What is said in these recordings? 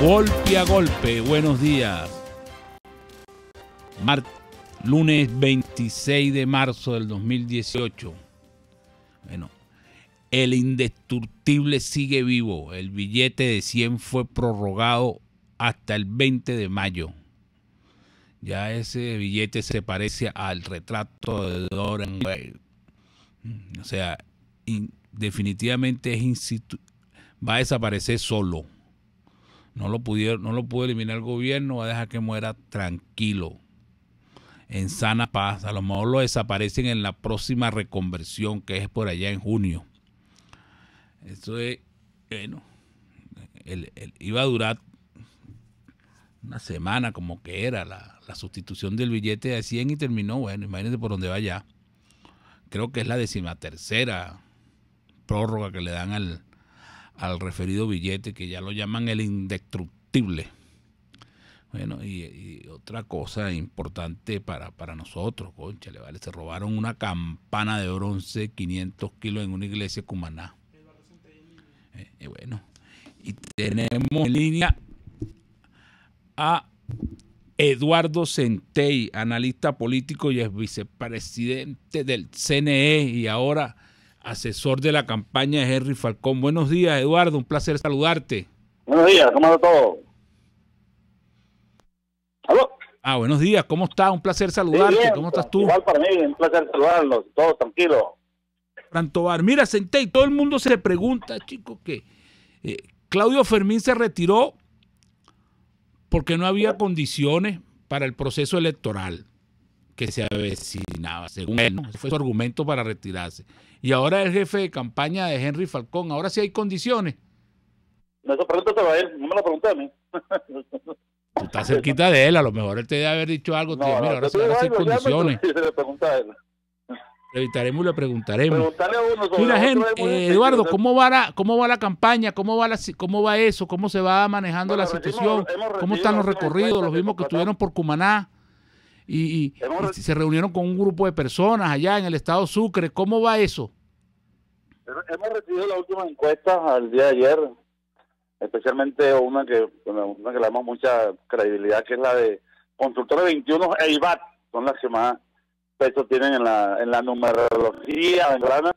Golpe a golpe, buenos días. Lunes 26 de marzo del 2018. Bueno, el indestructible sigue vivo. El billete de 100 fue prorrogado hasta el 20 de mayo. Ya ese billete se parece al retrato de Dorian Gray. O sea, definitivamente va a desaparecer solo. No lo pudo eliminar el gobierno, va a dejar que muera tranquilo, en sana paz. A lo mejor lo desaparecen en la próxima reconversión, que es por allá en junio. Eso es, bueno, iba a durar una semana como que era la sustitución del billete de 100 y terminó, bueno, imagínense por dónde va ya. Creo que es la 13ª prórroga que le dan al referido billete, que ya lo llaman el indestructible. Bueno, y otra cosa importante para nosotros, cónchale, vale, se robaron una campana de bronce, 500 kilos en una iglesia de Cumaná. Bueno, y tenemos en línea a Eduardo Centey, analista político y ex vicepresidente del CNE y ahora asesor de la campaña de Henry Falcón. Buenos días, Eduardo, un placer saludarte. Buenos días, ¿cómo está todo? ¿Aló? Buenos días, ¿cómo estás? Un placer saludarte. Sí, bien, ¿cómo estás tú? Igual para mí, un placer saludarlos, todos tranquilos. Frantobar, mira, Centey, todo el mundo se pregunta, chicos, que Claudio Fermín se retiró porque no había condiciones para el proceso electoral que se avecinaba, según él, ¿no? Ese fue su argumento para retirarse. Y ahora es el jefe de campaña de Henry Falcón. Ahora sí hay condiciones. Esa pregunta se va a él, no me la pregunté a mí. Tú estás cerquita de él, a lo mejor él te debe haber dicho algo. No, mira, ahora sí hay condiciones. Evitaremos y le preguntaremos. Mira, Eduardo, ¿cómo va la campaña? ¿Cómo va eso? ¿Cómo se va manejando la situación? ¿Cómo están los recorridos? Los mismos que estuvieron por Cumaná. Y se reunieron con un grupo de personas allá en el estado Sucre. ¿Cómo va eso? Hemos recibido las últimas encuestas al día de ayer, especialmente una que le damos mucha credibilidad, que es la de Consultores 21 e IBAT, son las que más peso tienen en la numerología venezolana.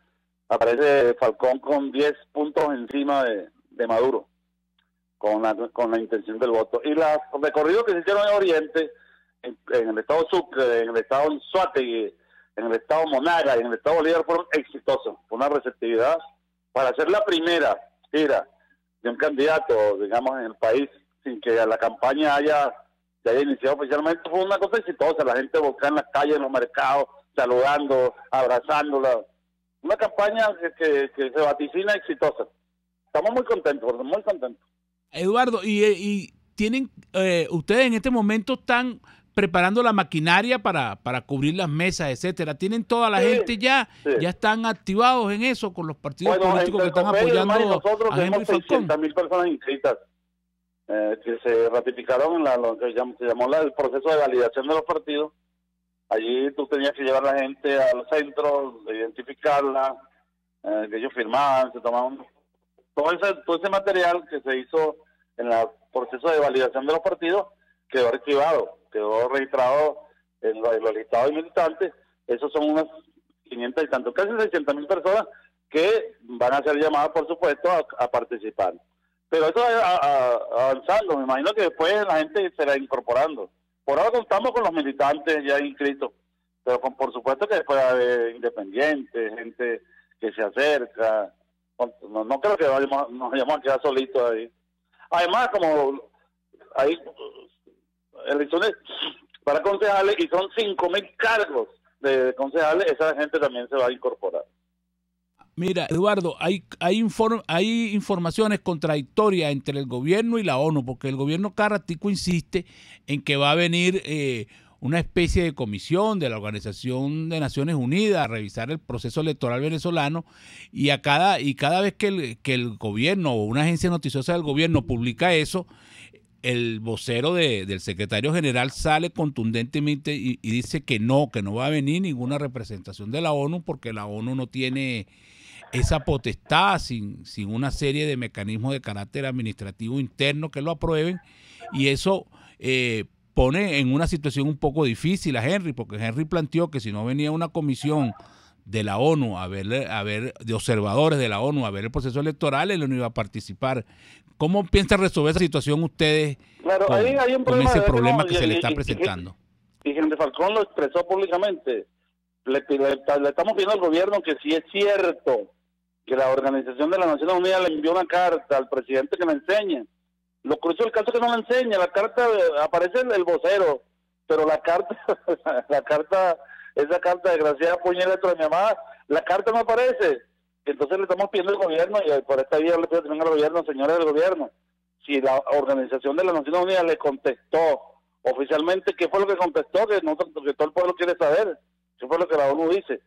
Aparece Falcón con 10 puntos encima de Maduro, con la intención del voto. Y los recorridos que se hicieron en Oriente, en el estado Sucre, en el estado Anzoátegui, en el estado Monaga y en el estado Bolívar, fueron exitosos, con una receptividad para hacer la primera gira de un candidato, digamos, en el país, sin que la campaña se haya iniciado oficialmente. Fue una cosa exitosa, la gente volcada en las calles, en los mercados, saludando, abrazándola. Una campaña que se vaticina exitosa. Estamos muy contentos, muy contentos. Eduardo, y tienen ustedes en este momento están preparando la maquinaria para cubrir las mesas, etcétera. ¿Tienen toda la gente ya? Sí. ¿Ya están activados en eso con los partidos políticos que están apoyando nosotros a Henry Falcón? 600.000 personas inscritas que se ratificaron en lo que se llamó el proceso de validación de los partidos. Allí tú tenías que llevar a la gente al centro, identificarla, que ellos firmaban, se tomaban todo ese material que se hizo en el proceso de validación de los partidos, quedó archivado, quedó registrado en los listados de militantes. Esos son unas 500 y tantos, casi 600.000 personas que van a ser llamadas, por supuesto, a participar. Pero eso avanzando, me imagino que después la gente se va incorporando. Por ahora contamos con los militantes ya inscritos, pero por supuesto que después va a haber independientes, gente que se acerca. No creo que nos vayamos a quedar solitos ahí. Además, como hay elecciones para concejales y son 5.000 cargos de concejales, esa gente también se va a incorporar. Mira, Eduardo, hay informaciones contradictorias entre el gobierno y la ONU, porque el gobierno cada ratico insiste en que va a venir una especie de comisión de la Organización de Naciones Unidas a revisar el proceso electoral venezolano, y cada vez que el gobierno o una agencia noticiosa del gobierno publica eso, el vocero del secretario general sale contundentemente y dice que no va a venir ninguna representación de la ONU, porque la ONU no tiene esa potestad sin una serie de mecanismos de carácter administrativo interno que lo aprueben, y eso pone en una situación un poco difícil a Henry, porque Henry planteó que si no venía una comisión de la ONU de observadores de la ONU a ver el proceso electoral, él no iba a participar. ¿Cómo piensan resolver esa situación ustedes con ese problema que se le está presentando? Y Henry Falcón lo expresó públicamente. Le estamos pidiendo al gobierno que si es cierto que la Organización de las Naciones Unidas le envió una carta al presidente que la enseñe. Lo curioso del caso es que no la enseña. La carta aparece el vocero, pero la carta, esa carta desgraciada puño y letra de mi amada, la carta no aparece. Entonces le estamos pidiendo al gobierno, y por esta vía le pido también al gobierno, señores del gobierno, si la Organización de las Naciones Unidas le contestó oficialmente, ¿qué fue lo que contestó? Que todo el pueblo quiere saber. Eso fue lo que la ONU dice.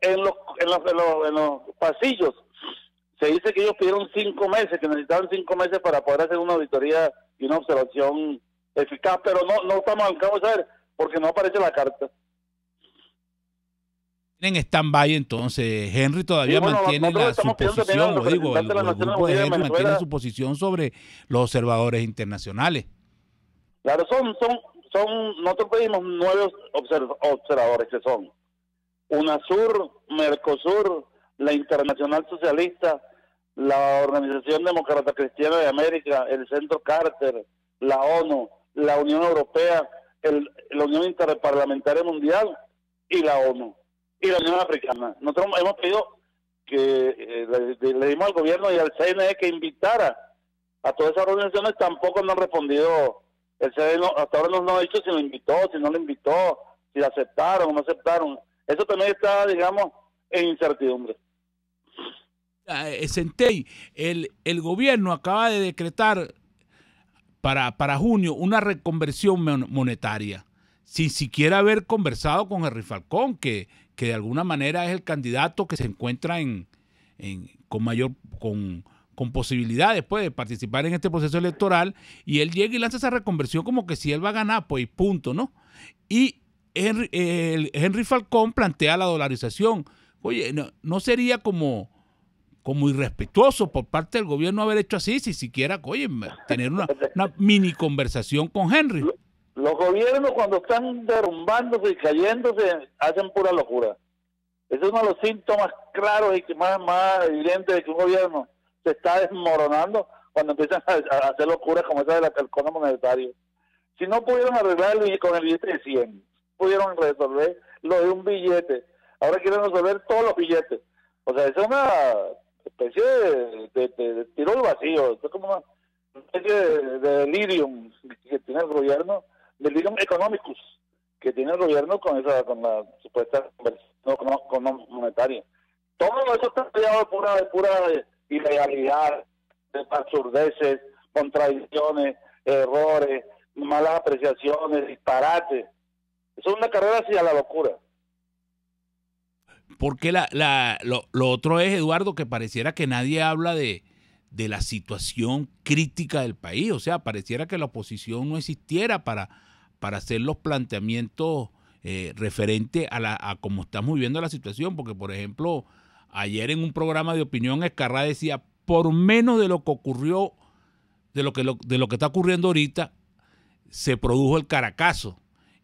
En los pasillos se dice que ellos pidieron 5 meses, que necesitaban 5 meses para poder hacer una auditoría y una observación eficaz, pero no estamos al cabo de saber, porque no aparece la carta. En stand-by, entonces Henry todavía mantiene su posición, el grupo de Henry mantiene su posición sobre los observadores internacionales. Claro, nosotros pedimos 9 observadores, que son UNASUR, Mercosur, la Internacional Socialista, la Organización Demócrata Cristiana de América, el Centro Carter, la ONU, la Unión Europea, la Unión Interparlamentaria Mundial y la ONU y la Unión Africana. Nosotros hemos pedido que le dimos al gobierno y al CNE que invitara a todas esas organizaciones, tampoco nos han respondido. El CNE hasta ahora no nos ha dicho si lo invitó, si no lo invitó, si aceptaron o no aceptaron. Eso también está, digamos, en incertidumbre. Centey, el gobierno acaba de decretar para junio una reconversión monetaria, sin siquiera haber conversado con Henry Falcón, que de alguna manera es el candidato que se encuentra con posibilidades pues, de participar en este proceso electoral, y él llega y lanza esa reconversión como que si él va a ganar, pues punto, ¿no? Y Henry Falcón plantea la dolarización. Oye, ¿no sería como irrespetuoso por parte del gobierno haber hecho así, si siquiera, oye, tener una mini conversación con Henry? Los gobiernos, cuando están derrumbándose y cayéndose, hacen pura locura. Ese es uno de los síntomas claros y más evidentes de que un gobierno se está desmoronando, cuando empiezan a hacer locuras como esa del Fondo Monetario. Si no pudieron arreglar con el billete de 100, pudieron resolver lo de un billete, ahora quieren resolver todos los billetes. O sea, es una especie de tiro al vacío, es como una especie de delirium que tiene el gobierno, delirium economicus que tiene el gobierno con la supuesta conversión monetaria. Todo eso está rodeado de pura ilegalidad, de absurdeces, contradicciones, errores, malas apreciaciones, disparates. Eso es una carrera hacia la locura. Porque lo otro es, Eduardo, que pareciera que nadie habla de la situación crítica del país. O sea, pareciera que la oposición no existiera para hacer los planteamientos referente a cómo estamos viviendo la situación. Porque, por ejemplo, ayer en un programa de opinión, Ezcarrá decía, por menos de lo que ocurrió, de lo que está ocurriendo ahorita, se produjo el Caracazo.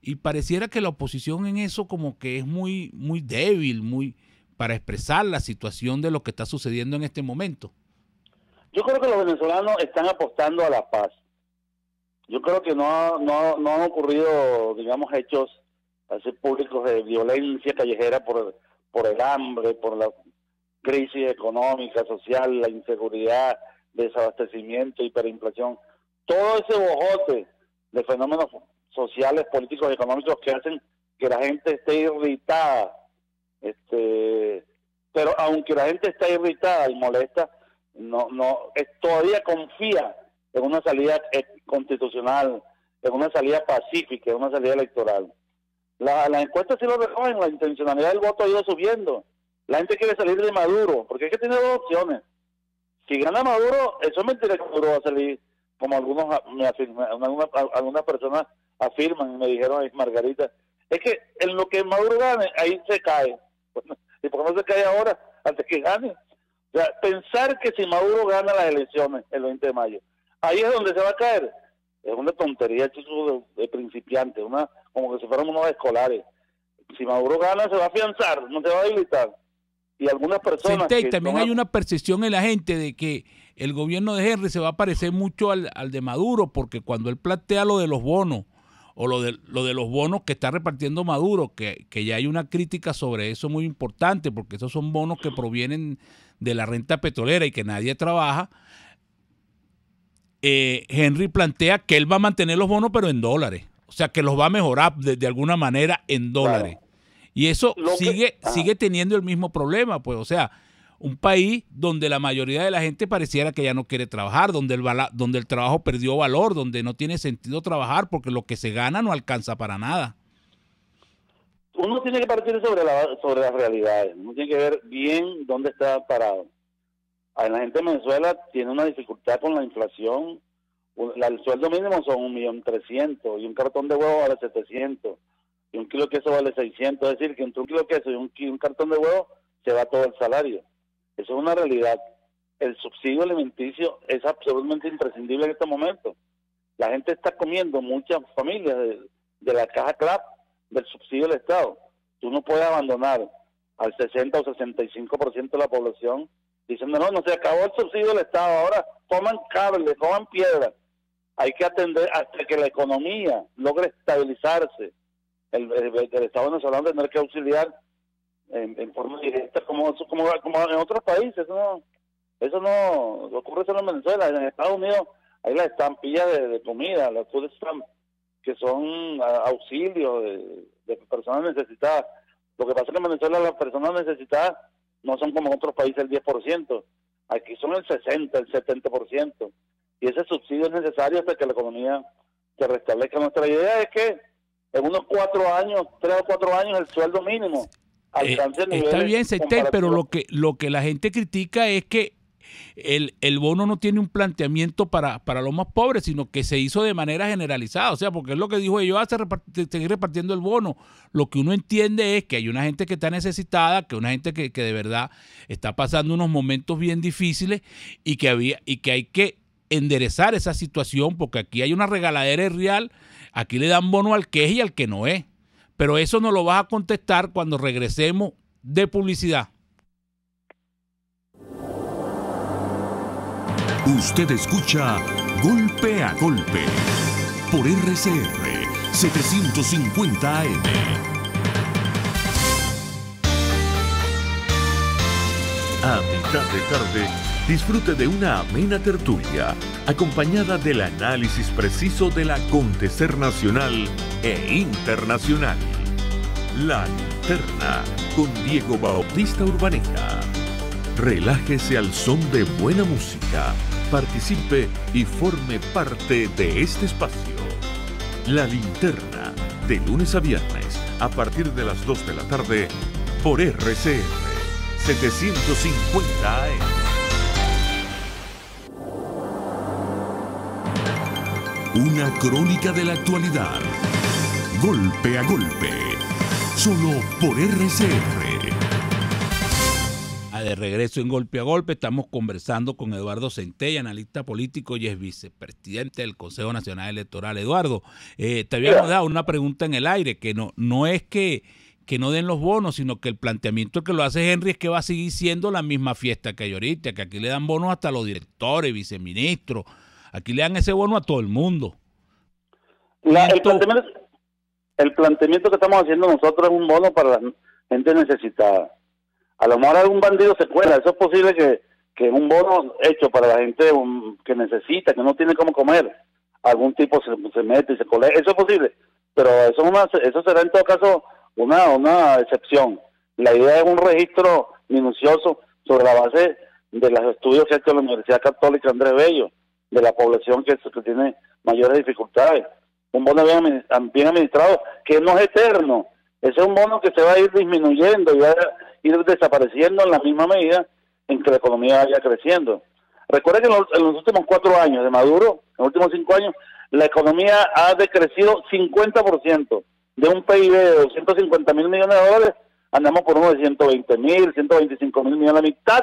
Y pareciera que la oposición en eso como que es muy débil, para expresar la situación de lo que está sucediendo en este momento. Yo creo que los venezolanos están apostando a la paz. Yo creo que no han ocurrido, digamos, hechos así públicos de violencia callejera por el hambre, por la crisis económica, social, la inseguridad, desabastecimiento, hiperinflación. Todo ese bojote de fenómenos sociales, políticos y económicos que hacen que la gente esté irritada. Pero aunque la gente está irritada y molesta, todavía confía en una salida constitucional, en una salida pacífica, en una salida electoral. Las encuestas sí lo recogen, la intencionalidad del voto ha ido subiendo. La gente quiere salir de Maduro, porque es que tiene 2 opciones. Si gana Maduro, eso es mentira que Maduro va a salir, como algunas personas afirman, me dijeron, Margarita, es que en lo que Maduro gane, ahí se cae. ¿Y por qué no se cae ahora? hasta que gane. O sea, pensar que si Maduro gana las elecciones el 20 de mayo, ahí es donde se va a caer. Es una tontería, chico, de principiantes, como que si fuéramos unos escolares. Si Maduro gana, se va a afianzar, no se va a debilitar. Y algunas personas... Y también hay una percepción en la gente de que el gobierno de Henry se va a parecer mucho al de Maduro, porque cuando él plantea lo de los bonos, o lo de los bonos que está repartiendo Maduro, que ya hay una crítica sobre eso muy importante, porque esos son bonos que provienen de la renta petrolera y que nadie trabaja. Henry plantea que él va a mantener los bonos pero en dólares, o sea que los va a mejorar de alguna manera en dólares. Claro. Y eso sigue teniendo el mismo problema, pues, o sea, un país donde la mayoría de la gente pareciera que ya no quiere trabajar, donde el trabajo perdió valor, donde no tiene sentido trabajar porque lo que se gana no alcanza para nada. Uno tiene que partir sobre las realidades, uno tiene que ver bien dónde está parado. La gente de Venezuela tiene una dificultad con la inflación. El sueldo mínimo son 1.300.000 y un cartón de huevo vale 700 y un kilo de queso vale 600. Es decir, que entre un kilo de queso y un cartón de huevo se va todo el salario. Eso es una realidad. El subsidio alimenticio es absolutamente imprescindible en este momento. La gente está comiendo, muchas familias de la caja CLAP, del subsidio del Estado. Tú no puedes abandonar al 60 o 65% de la población diciendo, no se acabó el subsidio del Estado, ahora coman cable, coman piedra. Hay que atender hasta que la economía logre estabilizarse. El Estado venezolano tendrá que auxiliar en forma directa como en otros países. Eso no ocurre solo en Venezuela. En Estados Unidos hay las estampillas de comida, las food stamps, que son auxilios de personas necesitadas. Lo que pasa es que en Venezuela las personas necesitadas no son como en otros países el 10%, aquí son el 60%, el 70%, y ese subsidio es necesario hasta que la economía se restablezca. Nuestra idea es que en unos 4 años, 3 o 4 años, el sueldo mínimo alcance niveles. Está bien, Seitei, pero lo que la gente critica es que el bono no tiene un planteamiento para los más pobres, sino que se hizo de manera generalizada, o sea, porque es lo que dijo ellos, seguir repartiendo el bono. Lo que uno entiende es que hay una gente que está necesitada, que una gente que de verdad está pasando unos momentos bien difíciles y que hay que enderezar esa situación, porque aquí hay una regaladera real, aquí le dan bono al que es y al que no es, pero eso no lo vas a contestar cuando regresemos de publicidad. Usted escucha Golpe a Golpe por RCR 750 AM. A mitad de tarde, disfrute de una amena tertulia, acompañada del análisis preciso del acontecer nacional e internacional. La Linterna, con Diego Bautista Urbaneja. Relájese al son de buena música, participe y forme parte de este espacio. La Linterna, de lunes a viernes, a partir de las 2 de la tarde, por RCR 750 AM. Una crónica de la actualidad. Golpe a golpe. Solo por RCR. De regreso en Golpe a Golpe, estamos conversando con Eduardo Centella, analista político y es vicepresidente del Consejo Nacional Electoral. Eduardo, te habíamos dado una pregunta en el aire, que no es que no den los bonos, sino que el planteamiento que lo hace Henry es que va a seguir siendo la misma fiesta que hay ahorita, que aquí le dan bonos hasta a los directores, viceministros, aquí le dan ese bono a todo el mundo. El planteamiento que estamos haciendo nosotros es un bono para la gente necesitada. A lo mejor algún bandido se cuela, eso es posible que un bono hecho para la gente que necesita, que no tiene cómo comer, algún tipo se mete y se colea, eso es posible, pero eso será en todo caso una excepción. La idea es un registro minucioso sobre la base de los estudios que ha hecho la Universidad Católica Andrés Bello, de la población que tiene mayores dificultades. Un bono bien administrado, que no es eterno. Ese es un bono que se va a ir disminuyendo y va a ir desapareciendo en la misma medida en que la economía vaya creciendo. Recuerden que en los últimos 4 años de Maduro, en los últimos 5 años, la economía ha decrecido 50%, de un PIB de 250.000 millones de dólares andamos por uno de 120.000, 125.000 millones, la mitad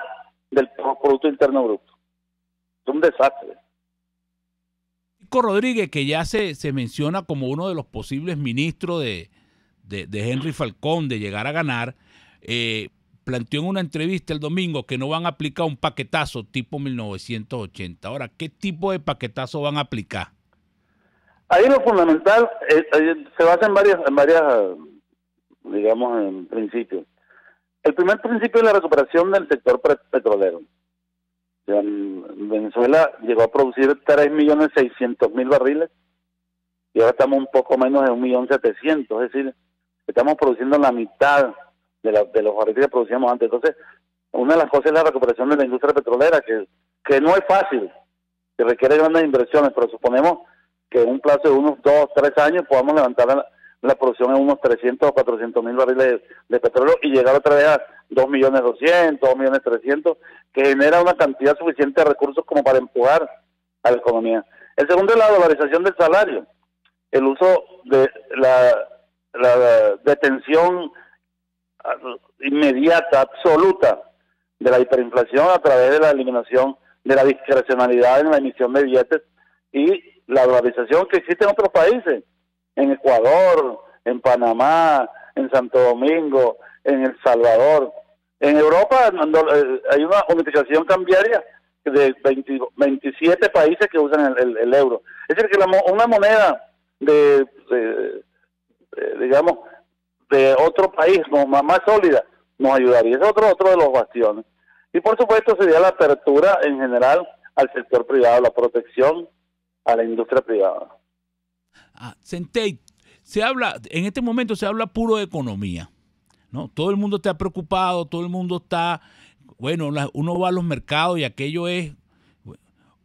del Producto Interno Bruto. Es un desastre. Kiko Rodríguez, que ya se menciona como uno de los posibles ministros de Henry Falcón de llegar a ganar, planteó en una entrevista el domingo que no van a aplicar un paquetazo tipo 1980. Ahora, ¿qué tipo de paquetazo van a aplicar? Ahí lo fundamental se basa en varias, digamos, en principios. El primer principio es la recuperación del sector petrolero. Venezuela llegó a producir 3.600.000 barriles y ahora estamos un poco menos de 1.700.000, es decir, estamos produciendo la mitad de los barriles que producíamos antes. Entonces, una de las cosas es la recuperación de la industria petrolera, que no es fácil, que requiere grandes inversiones, pero suponemos que en un plazo de unos 2 o 3 años podamos levantar la producción en unos 300 o 400.000 barriles de petróleo y llegar otra vez a 2.200.000, 2.300.000, que genera una cantidad suficiente de recursos como para empujar a la economía. El segundo es la dolarización del salario, el uso de la detención inmediata, absoluta, de la hiperinflación a través de la eliminación de la discrecionalidad en la emisión de billetes y la dolarización que existe en otros países, en Ecuador, en Panamá, en Santo Domingo, en El Salvador. En Europa hay una unificación cambiaria de 27 países que usan el euro. Es decir, que una moneda digamos, de otro país más sólida nos ayudaría. Es otro de los bastiones. Y por supuesto sería la apertura en general al sector privado, la protección a la industria privada. Centey, en este momento se habla puro de economía, ¿no? Todo el mundo está preocupado, todo el mundo está, bueno, uno va a los mercados y aquello es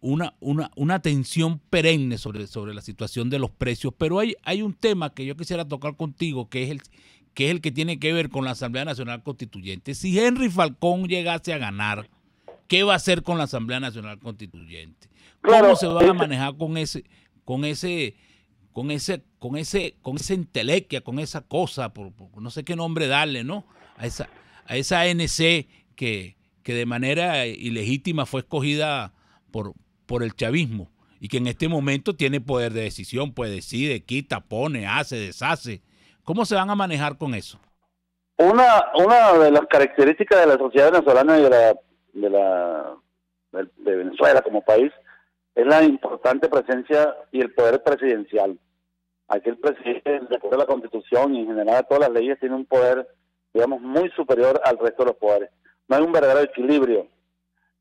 una tensión perenne sobre la situación de los precios, pero hay un tema que yo quisiera tocar contigo, que es el que tiene que ver con la Asamblea Nacional Constituyente. Si Henry Falcón llegase a ganar, ¿qué va a hacer con la Asamblea Nacional Constituyente? ¿Cómo se van a manejar con esa entelequia, con esa cosa, por no sé qué nombre darle, ¿no? A esa ANC que de manera ilegítima fue escogida por el chavismo y que en este momento tiene poder de decisión, pues decide, quita, pone, hace, deshace. ¿Cómo se van a manejar con eso? Una de las características de la sociedad venezolana y de Venezuela como país es la importante presencia y el poder presidencial. Aquí el presidente, después de la Constitución y en general de todas las leyes, tiene un poder, digamos, muy superior al resto de los poderes. No hay un verdadero equilibrio.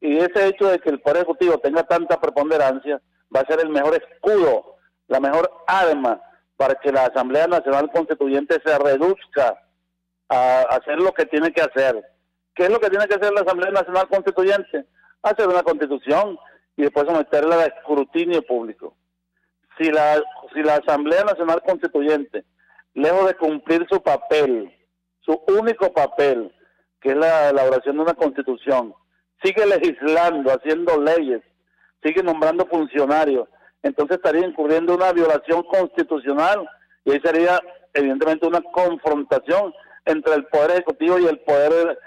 Y ese hecho de que el Poder Ejecutivo tenga tanta preponderancia va a ser el mejor escudo, la mejor arma para que la Asamblea Nacional Constituyente se reduzca a hacer lo que tiene que hacer. ¿Qué es lo que tiene que hacer la Asamblea Nacional Constituyente? Hacer una constitución y después someterla a escrutinio público. Si la Asamblea Nacional Constituyente, lejos de cumplir su papel, su único papel, que es la elaboración de una constitución, sigue legislando, haciendo leyes, sigue nombrando funcionarios, entonces estaría incurriendo una violación constitucional y ahí sería evidentemente una confrontación entre el Poder Ejecutivo y el Poder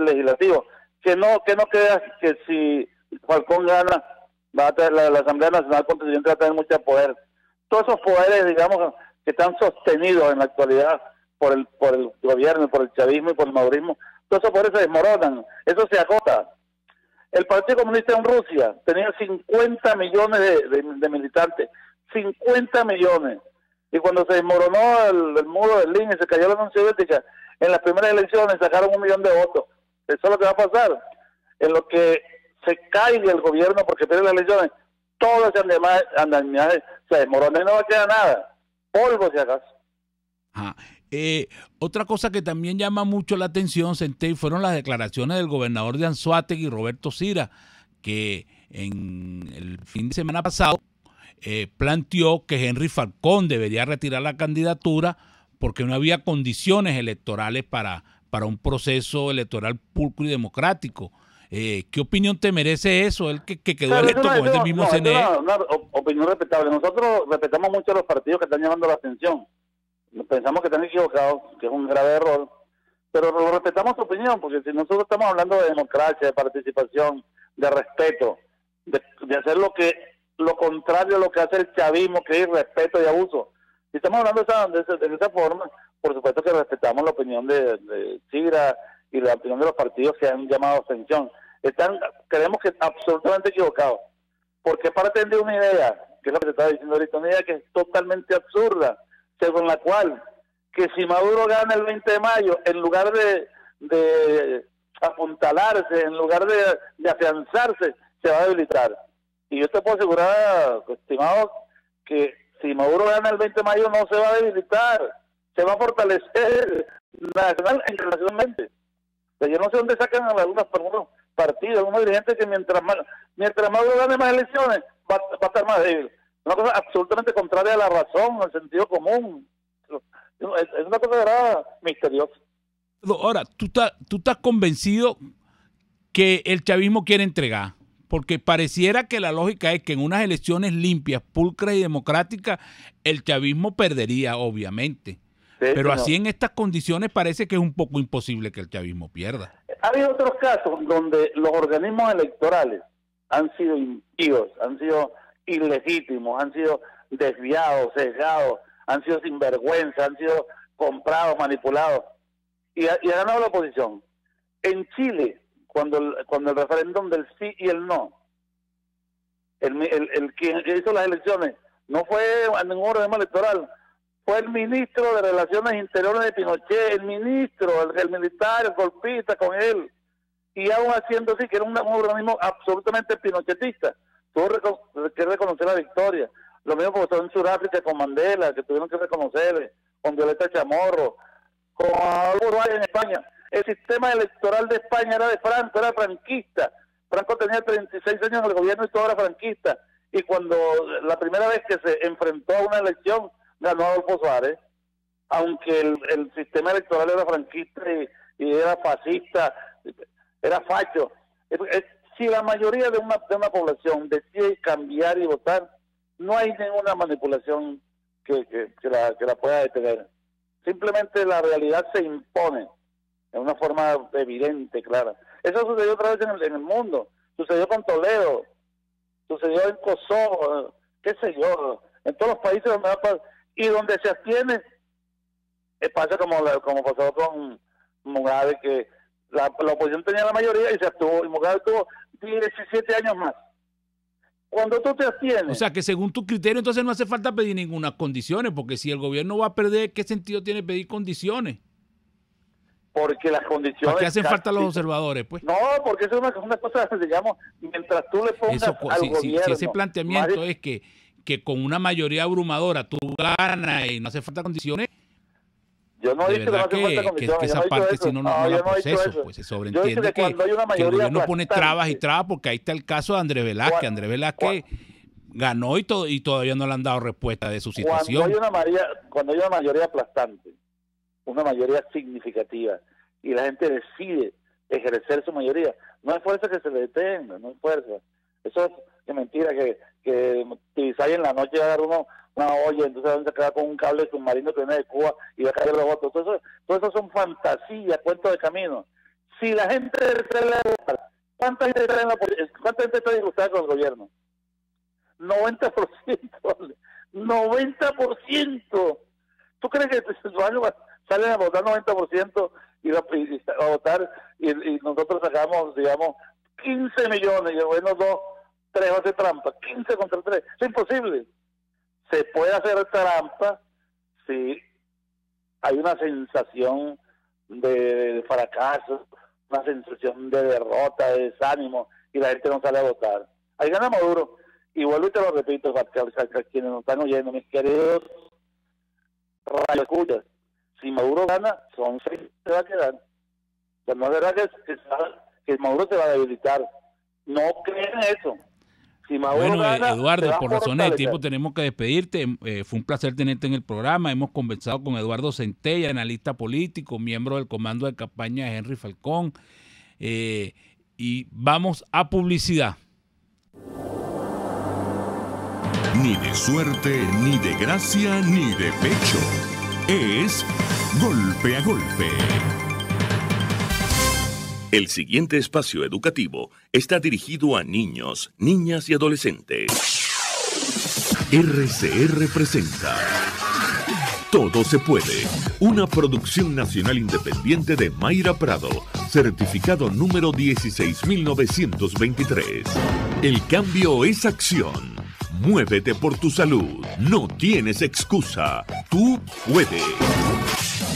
Legislativo. Que no creas que si Falcón gana, va a tener, la Asamblea Nacional Constituyente va a tener mucho poder. Todos esos poderes, digamos, que están sostenidos en la actualidad por el gobierno, por el chavismo y por el madurismo, todos esos poderes se desmoronan, eso se agota. El Partido Comunista en Rusia tenía 50 millones de militantes, 50 millones. Y cuando se desmoronó el muro de Berlín y se cayó la Unión Soviética, en las primeras elecciones sacaron 1 millón de votos. Eso es lo que va a pasar. En lo que se caiga el gobierno porque pierde las elecciones, todo ese andamiaje se desmorona y no va a quedar nada. Polvo, si acaso. Otra cosa que también llama mucho la atención, Centey, fueron las declaraciones del gobernador de Anzoátegui, Roberto Sira, que en el fin de semana pasado planteó que Henry Falcón debería retirar la candidatura porque no había condiciones electorales para un proceso electoral pulcro y democrático. ¿Qué opinión te merece eso? El que quedó electo con este mismo CNE. Una opinión respetable. Nosotros respetamos mucho a los partidos que están llamando la atención. Pensamos que están equivocados, que es un grave error, pero respetamos tu opinión, porque si nosotros estamos hablando de democracia, de participación, de respeto, de hacer lo contrario a lo que hace el chavismo, que es irrespeto y abuso. Si estamos hablando de esa forma, por supuesto que respetamos la opinión de Sigra y la opinión de los partidos que han llamado a abstención. Creemos que absolutamente equivocados, porque parten de una idea, que es lo que te estaba diciendo ahorita, una idea que es totalmente absurda, según la cual, que si Maduro gana el 20 de mayo, en lugar de apuntalarse, en lugar de afianzarse, se va a debilitar. Y yo te puedo asegurar, estimado, que si Maduro gana el 20 de mayo no se va a debilitar, se va a fortalecer nacional e internacionalmente. O sea, yo no sé dónde sacan algunos partidos, algunos dirigentes que mientras Maduro gane más elecciones, va a estar más débil. Una cosa absolutamente contraria a la razón, al sentido común. Es una cosa de verdad misteriosa. Ahora, ¿tú estás convencido que el chavismo quiere entregar? Porque pareciera que la lógica es que en unas elecciones limpias, pulcras y democráticas, el chavismo perdería, obviamente. Sí, pero así en estas condiciones parece que es un poco imposible que el chavismo pierda. Ha habido otros casos donde los organismos electorales han sido impíos, han sido ilegítimos, han sido desviados, sesgados, han sido sinvergüenza, han sido comprados, manipulados, y ha ganado la oposición. En Chile, cuando el referéndum del sí y el no, el que hizo las elecciones no fue a ningún organismo electoral, fue el ministro de Relaciones Interiores de Pinochet, el ministro, el militar, el golpista con él, y aún haciendo así que era un organismo absolutamente pinochetista. Tuvo que reconocer la victoria. Lo mismo pasó en Sudáfrica con Mandela, que tuvieron que reconocerle, con Violeta Chamorro, con Uruguay en España. El sistema electoral de España era de Franco, era franquista. Franco tenía 36 años en el gobierno y todo era franquista. Y cuando la primera vez que se enfrentó a una elección, ganó Adolfo Suárez, aunque el sistema electoral era franquista y era fascista, era facho. Si la mayoría de una población decide cambiar y votar, no hay ninguna manipulación que la pueda detener. Simplemente la realidad se impone de una forma evidente, clara. Eso sucedió otra vez en el mundo. Sucedió con Toledo, sucedió en Kosovo, qué sé yo, en todos los países donde va a pasar. Y donde se abstiene, pasa como pasó con Mugabe, que la oposición tenía la mayoría y se abstuvo, y Mugabe tuvo 17 años más. Cuando tú te abstienes... O sea, que según tu criterio, entonces no hace falta pedir ninguna condiciones, porque si el gobierno va a perder, ¿qué sentido tiene pedir condiciones? Porque las condiciones... ¿Para qué hacen falta los observadores, pues? No, porque eso es una cosa, digamos, mientras tú le pongas al gobierno... Si ese planteamiento es que con una mayoría abrumadora tú ganas y no hace falta condiciones... Yo no he dicho que no hace falta condiciones. Que esa parte, si no la proceso, pues se sobreentiende que el gobierno pone trabas y trabas, porque ahí está el caso de Andrés Velázquez. Andrés Velázquez ganó y todavía no le han dado respuesta de su situación. Cuando hay una mayoría aplastante, una mayoría significativa, y la gente decide ejercer su mayoría, no hay fuerza que se le detenga, no hay fuerza. Eso es mentira, que Tibisay en la noche va a dar una olla, entonces van a quedar con un cable submarino que viene de Cuba y va a caer los votos. Todo eso son fantasías, cuentos de camino. Si la gente ¿cuánta gente está disgustada con el gobierno? 90%. 90%. ¿Tú crees que salen a votar 90% y a votar y nosotros sacamos, digamos, 15 millones y el gobierno 3 hace trampa? 15 contra 3. Es imposible. Se puede hacer trampa si hay una sensación de fracaso, una sensación de derrota, de desánimo, y la gente no sale a votar. Ahí gana Maduro. Y vuelvo y te lo repito, a quienes nos están oyendo, mis queridos radioescuchas, si Maduro gana, son 6 se va a quedar. O sea, no es verdad que Maduro se va a debilitar. No creen eso. Si Maduro gana, Eduardo, por razones de tiempo tenemos que despedirte. Fue un placer tenerte en el programa. Hemos conversado con Eduardo Centella, analista político, miembro del comando de campaña de Henry Falcón. Y vamos a publicidad. Ni de suerte, ni de gracia, ni de pecho. Es Golpe a Golpe. El siguiente espacio educativo está dirigido a niños, niñas y adolescentes. RCR presenta Todo se puede, una producción nacional independiente de Mayra Prado, certificado número 16923. El cambio es acción. Muévete por tu salud. No tienes excusa. Tú puedes.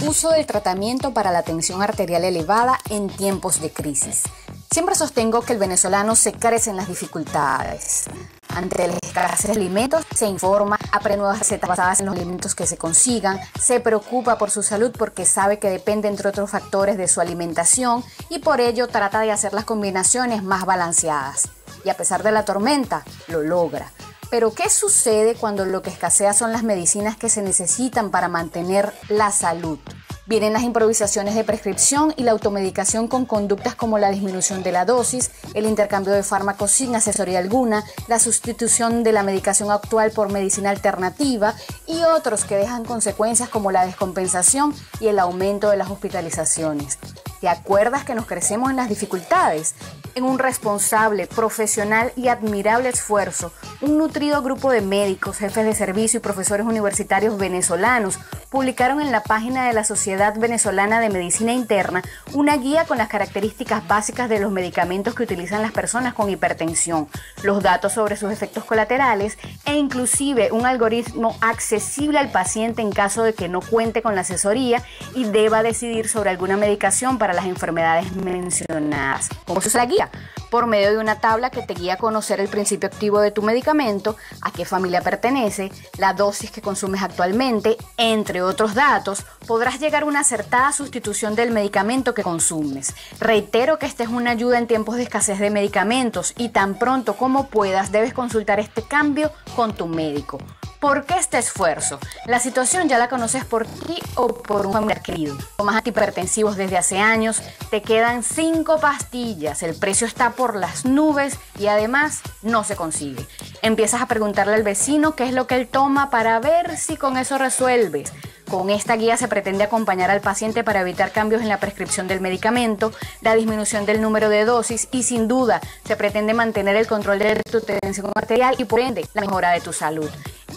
Uso del tratamiento para la tensión arterial elevada en tiempos de crisis. Siempre sostengo que el venezolano se carece en las dificultades. Ante la escasez de alimentos, se informa, aprende nuevas recetas basadas en los alimentos que se consigan, se preocupa por su salud porque sabe que depende, entre otros factores, de su alimentación y por ello trata de hacer las combinaciones más balanceadas. Y a pesar de la tormenta, lo logra. Pero ¿qué sucede cuando lo que escasea son las medicinas que se necesitan para mantener la salud? Vienen las improvisaciones de prescripción y la automedicación con conductas como la disminución de la dosis, el intercambio de fármacos sin asesoría alguna, la sustitución de la medicación actual por medicina alternativa y otros que dejan consecuencias como la descompensación y el aumento de las hospitalizaciones. ¿Te acuerdas que nos crecemos en las dificultades? En un responsable, profesional y admirable esfuerzo, un nutrido grupo de médicos, jefes de servicio y profesores universitarios venezolanos publicaron en la página de la Sociedad Venezolana de Medicina Interna una guía con las características básicas de los medicamentos que utilizan las personas con hipertensión, los datos sobre sus efectos colaterales e inclusive un algoritmo accesible al paciente en caso de que no cuente con la asesoría y deba decidir sobre alguna medicación para las enfermedades mencionadas. ¿Cómo se usa la guía? Por medio de una tabla que te guía a conocer el principio activo de tu medicamento, a qué familia pertenece, la dosis que consumes actualmente, entre otros datos, podrás llegar a una acertada sustitución del medicamento que consumes. Reitero que esta es una ayuda en tiempos de escasez de medicamentos y tan pronto como puedas debes consultar este cambio con tu médico. ¿Por qué este esfuerzo? La situación ya la conoces por ti o por un familiar querido. Tomas antihipertensivos desde hace años, te quedan 5 pastillas, el precio está por las nubes y además no se consigue. Empiezas a preguntarle al vecino qué es lo que él toma para ver si con eso resuelves. Con esta guía se pretende acompañar al paciente para evitar cambios en la prescripción del medicamento, la disminución del número de dosis y sin duda se pretende mantener el control de tu tensión arterial y por ende la mejora de tu salud.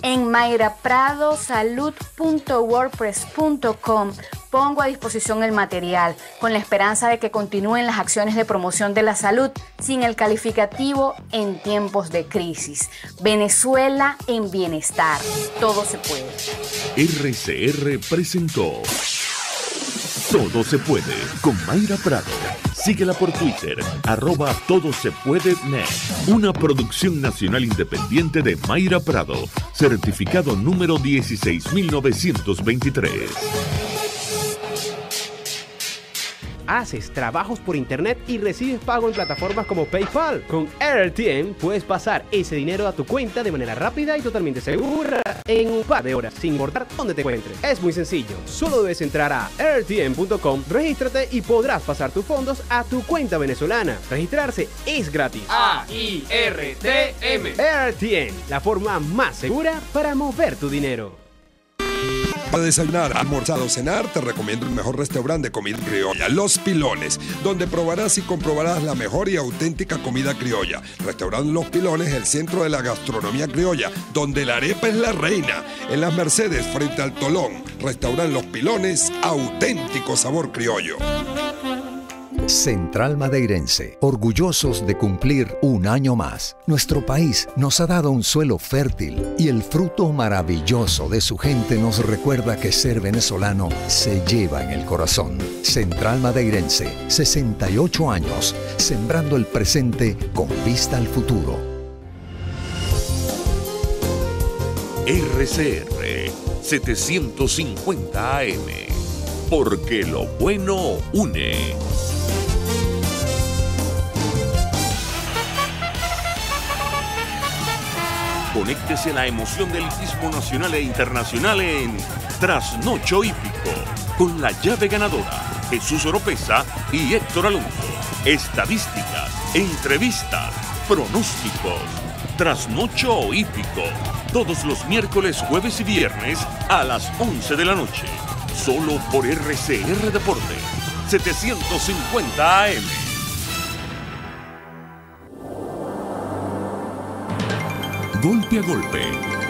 En mayrapradosalud.wordpress.com pongo a disposición el material con la esperanza de que continúen las acciones de promoción de la salud sin el calificativo en tiempos de crisis. Venezuela en bienestar. Todo se puede. RCR presentó Todo se puede con Mayra Prado. Síguela por Twitter, @todosepuedenet. Una producción nacional independiente de Mayra Prado, certificado número 16923. Haces trabajos por internet y recibes pago en plataformas como PayPal. Con AirTM puedes pasar ese dinero a tu cuenta de manera rápida y totalmente segura en un par de horas, sin importar dónde te encuentres. Es muy sencillo. Solo debes entrar a airtm.com, regístrate y podrás pasar tus fondos a tu cuenta venezolana. Registrarse es gratis. AIRTM. AirTM, la forma más segura para mover tu dinero. Para desayunar, almorzar o cenar, te recomiendo el mejor restaurante de comida criolla, Los Pilones, donde probarás y comprobarás la mejor y auténtica comida criolla. Restaurante Los Pilones, el centro de la gastronomía criolla, donde la arepa es la reina. En Las Mercedes, frente al Tolón. Restaurante Los Pilones, auténtico sabor criollo. Central Madeirense, orgullosos de cumplir un año más. Nuestro país nos ha dado un suelo fértil y el fruto maravilloso de su gente nos recuerda que ser venezolano se lleva en el corazón. Central Madeirense, 68 años, sembrando el presente con vista al futuro. RCR 750 AM, porque lo bueno une. Conéctese a la emoción del hippismo nacional e internacional en Trasnocho Hípico, con la llave ganadora, Jesús Oropesa y Héctor Alonso. Estadísticas, entrevistas, pronósticos. Trasnocho Hípico, todos los miércoles, jueves y viernes a las 11 de la noche. Solo por RCR Deportes, 750 AM. Golpe a Golpe,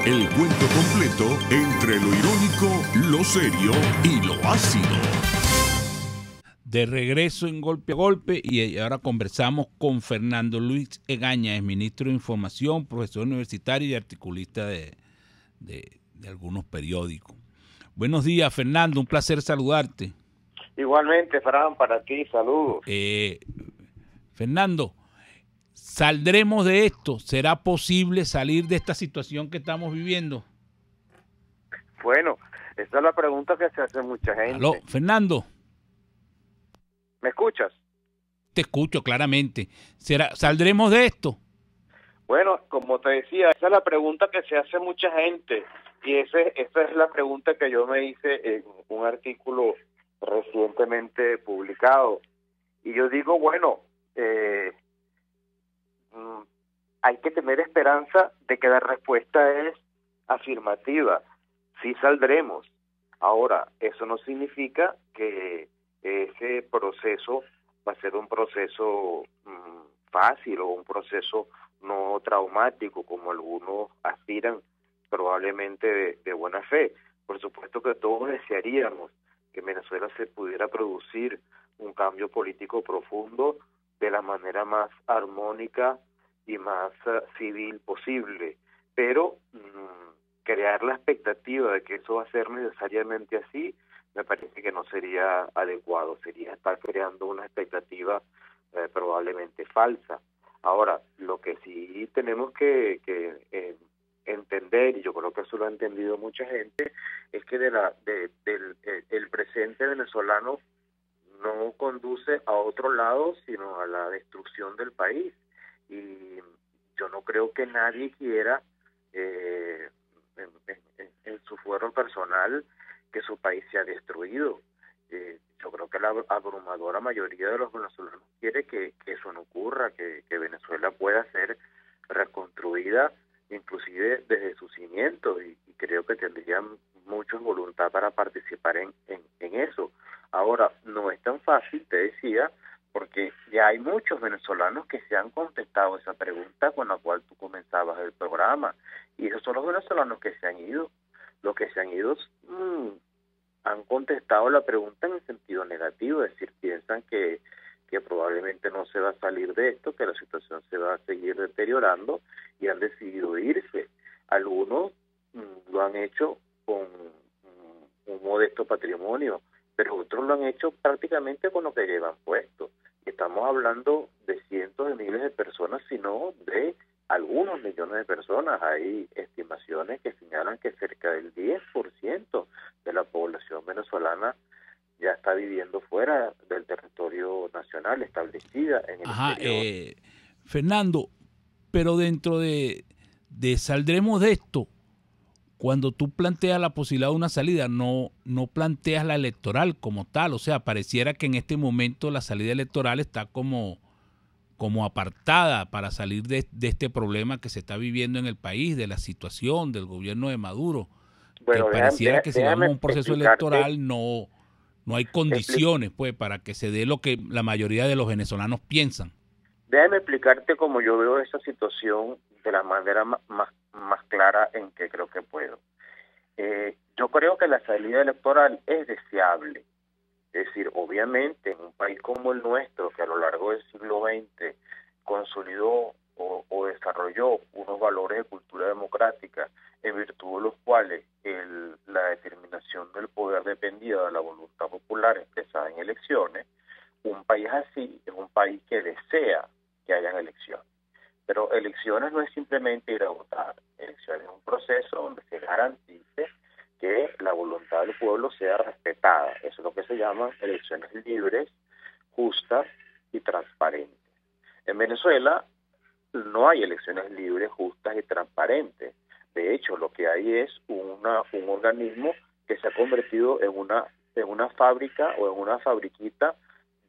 el cuento completo entre lo irónico, lo serio y lo ácido. De regreso en Golpe a Golpe, y ahora conversamos con Fernando Luis Egaña, es ministro de Información, profesor universitario y articulista de algunos periódicos. Buenos días, Fernando, un placer saludarte. Igualmente, Fran, para ti, saludos. Fernando, ¿saldremos de esto? ¿Será posible salir de esta situación que estamos viviendo? Bueno, esa es la pregunta que se hace mucha gente. Aló, Fernando. ¿Me escuchas? Te escucho claramente. ¿Saldremos de esto? Bueno, como te decía, esa es la pregunta que se hace mucha gente. Y esa es la pregunta que yo me hice en un artículo recientemente publicado. Y yo digo, bueno, hay que tener esperanza de que la respuesta es afirmativa. Sí saldremos. Ahora, eso no significa que ese proceso va a ser un proceso fácil o un proceso no traumático como algunos aspiran, probablemente de buena fe. Por supuesto que todos desearíamos que en Venezuela se pudiera producir un cambio político profundo de la manera más armónica y más civil posible, pero crear la expectativa de que eso va a ser necesariamente así, me parece que no sería adecuado, sería estar creando una expectativa probablemente falsa. Ahora, lo que sí tenemos que entender, y yo creo que eso lo ha entendido mucha gente, es que el presente venezolano no conduce a otro lado, sino a la destrucción del país. Y yo no creo que nadie quiera, en su fuero personal, que su país sea destruido. Yo creo que la abrumadora mayoría de los venezolanos quiere que eso no ocurra, que Venezuela pueda ser reconstruida inclusive desde sus cimientos, y creo que tendrían mucha voluntad para participar en eso. Ahora, no es tan fácil, te decía, porque ya hay muchos venezolanos que se han contestado esa pregunta con la cual tú comenzabas el programa, y esos son los venezolanos que se han ido. Los que se han ido han contestado la pregunta en el sentido negativo, es decir, piensan que probablemente no se va a salir de esto, que la situación se va a seguir deteriorando, y han decidido irse. Algunos lo han hecho con un modesto patrimonio, pero otros lo han hecho prácticamente con lo que llevan puesto. Y estamos hablando de cientos de miles de personas, sino de algunos millones de personas. Hay estimaciones que señalan que cerca del 10% de la población venezolana ya está viviendo fuera del territorio nacional, establecida en el exterior. Fernando, pero dentro de saldremos de esto, cuando tú planteas la posibilidad de una salida, no planteas la electoral como tal. O sea, pareciera que en este momento la salida electoral está como apartada para salir de este problema que se está viviendo en el país, de la situación del gobierno de Maduro. Bueno, que pareciera que si vamos a un proceso electoral no hay condiciones pues para que se dé lo que la mayoría de los venezolanos piensan. Déjame explicarte cómo yo veo esa situación de la manera más clara en que creo que puedo. Yo creo que la salida electoral es deseable. Es decir, obviamente en un país como el nuestro, que a lo largo del siglo XX consolidó o desarrolló unos valores de cultura democrática, en virtud de los cuales la determinación del poder dependía de la voluntad popular expresada en elecciones, un país así es un país que desea que hayan elecciones. Pero elecciones no es simplemente ir a votar. Elecciones es un proceso donde se garantice que la voluntad del pueblo sea respetada. Eso es lo que se llaman elecciones libres, justas y transparentes. En Venezuela no hay elecciones libres, justas y transparentes. De hecho, lo que hay es un organismo que se ha convertido en una fábrica o en una fabriquita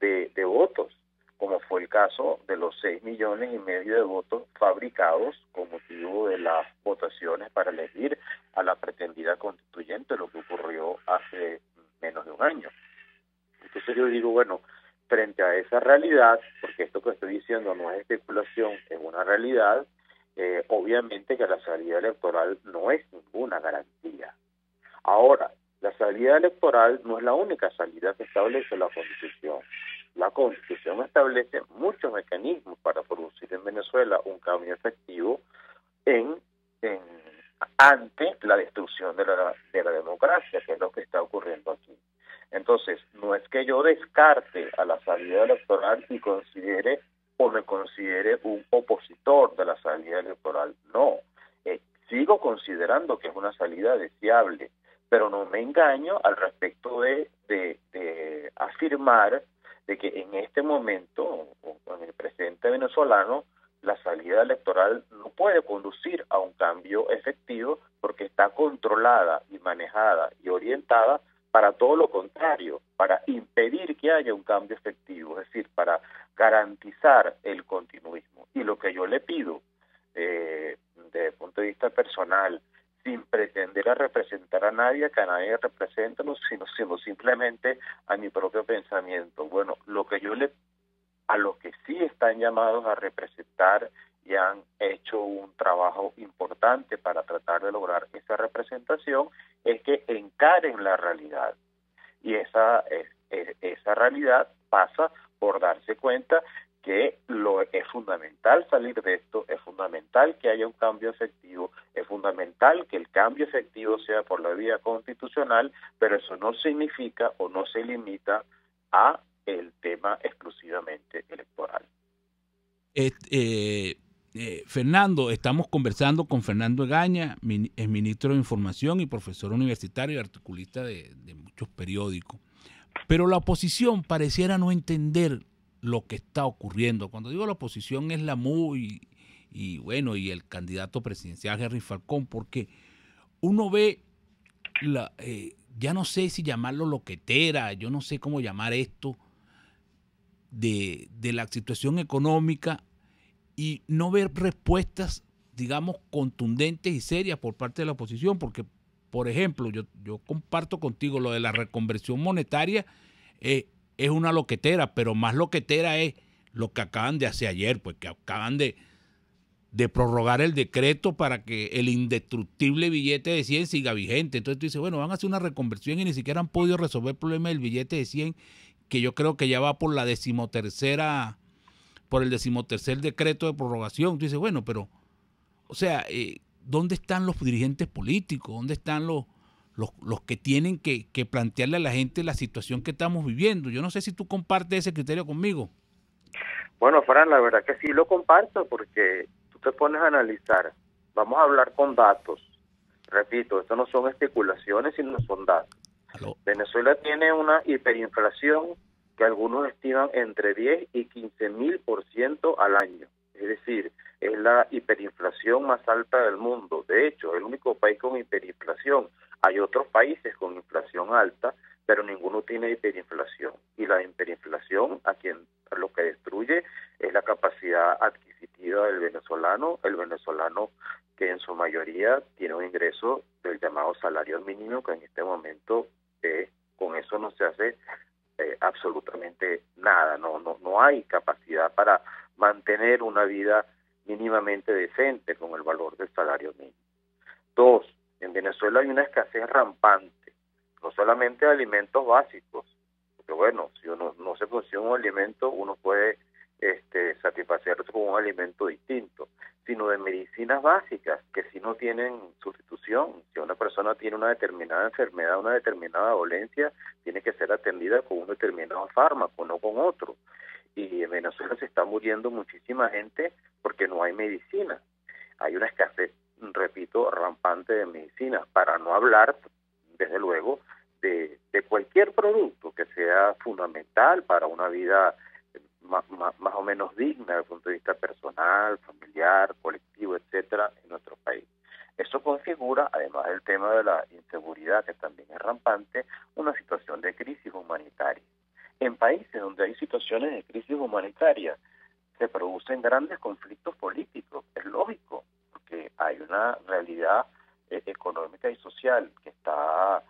de votos, como fue el caso de los 6,5 millones de votos fabricados con motivo de las votaciones para elegir a la pretendida constituyente, lo que ocurrió hace menos de un año. Entonces yo digo, bueno, frente a esa realidad, porque esto que estoy diciendo no es especulación, es una realidad, obviamente que la salida electoral no es ninguna garantía. Ahora, la salida electoral no es la única salida que establece la Constitución. La Constitución establece muchos mecanismos para producir en Venezuela un cambio efectivo ante la destrucción de la democracia, que es lo que está ocurriendo aquí. Entonces, no es que yo descarte a la salida electoral y considere o me considere un opositor de la salida electoral. No, sigo considerando que es una salida deseable, pero no me engaño al respecto de afirmar de que en este momento, o en el presente venezolano, la salida electoral no puede conducir a un cambio efectivo porque está controlada y manejada y orientada para todo lo contrario, para impedir que haya un cambio efectivo, es decir, para garantizar el continuismo. Y lo que yo le pido, desde el punto de vista personal, sin pretender a representar a nadie, que a nadie represente, sino simplemente a mi propio pensamiento. Bueno, a los que sí están llamados a representar y han hecho un trabajo importante para tratar de lograr esa representación, es que encaren la realidad. Y esa realidad pasa por darse cuenta que es fundamental salir de esto, es fundamental que haya un cambio efectivo, es fundamental que el cambio efectivo sea por la vía constitucional, pero eso no significa o no se limita a el tema exclusivamente electoral. Fernando, estamos conversando con Fernando Egaña, es ministro de Información y profesor universitario y articulista de muchos periódicos. Pero la oposición pareciera no entender lo que está ocurriendo. Cuando digo la oposición es la MU y el candidato presidencial Henry Falcón, porque uno ve ya no sé si llamarlo loquetera, yo no sé cómo llamar esto, de la situación económica y no ver respuestas, digamos, contundentes y serias por parte de la oposición, porque, por ejemplo, yo comparto contigo lo de la reconversión monetaria, es una loquetera, pero más loquetera es lo que acaban de hacer ayer, pues que acaban de prorrogar el decreto para que el indestructible billete de 100 siga vigente. Entonces tú dices, bueno, van a hacer una reconversión y ni siquiera han podido resolver el problema del billete de 100, que yo creo que ya va por el 13º decreto de prorrogación. Tú dices, bueno, pero, o sea, ¿dónde están los dirigentes políticos? ¿Dónde están los que tienen que plantearle a la gente la situación que estamos viviendo? Yo no sé si tú compartes ese criterio conmigo. Bueno, Fran, la verdad que sí lo comparto, porque tú te pones a analizar, vamos a hablar con datos. Repito, esto no son especulaciones, sino son datos. ¿Aló? Venezuela tiene una hiperinflación que algunos estiman entre 10 y 15.000% al año. Es decir, es la hiperinflación más alta del mundo. De hecho, es el único país con hiperinflación. Hay otros países con inflación alta, pero ninguno tiene hiperinflación. Y la hiperinflación lo que destruye es la capacidad adquisitiva del venezolano, el venezolano que en su mayoría tiene un ingreso del llamado salario mínimo, que en este momento con eso no se hace absolutamente nada, no hay capacidad para mantener una vida mínimamente decente con el valor del salario mínimo. 2, en Venezuela hay una escasez rampante, no solamente de alimentos básicos, porque bueno, si uno no se consigue un alimento, uno puede satisfacerse con un alimento distinto, sino de medicinas básicas que si no tienen sustitución. Si una persona tiene una determinada enfermedad, una determinada dolencia, tiene que ser atendida con un determinado fármaco, no con otro. Y en Venezuela se está muriendo muchísima gente porque no hay medicina. Hay una escasez, repito, rampante de medicinas, para no hablar, desde luego, de cualquier producto que sea fundamental para una vida más o menos digna desde el punto de vista personal, familiar, colectivo, etcétera, en nuestro país. Eso configura, además del tema de la inseguridad, que también es rampante, una situación de crisis humanitaria. En países donde hay situaciones de crisis humanitaria, se producen grandes conflictos políticos, es lógico, porque hay una realidad económica y social que está,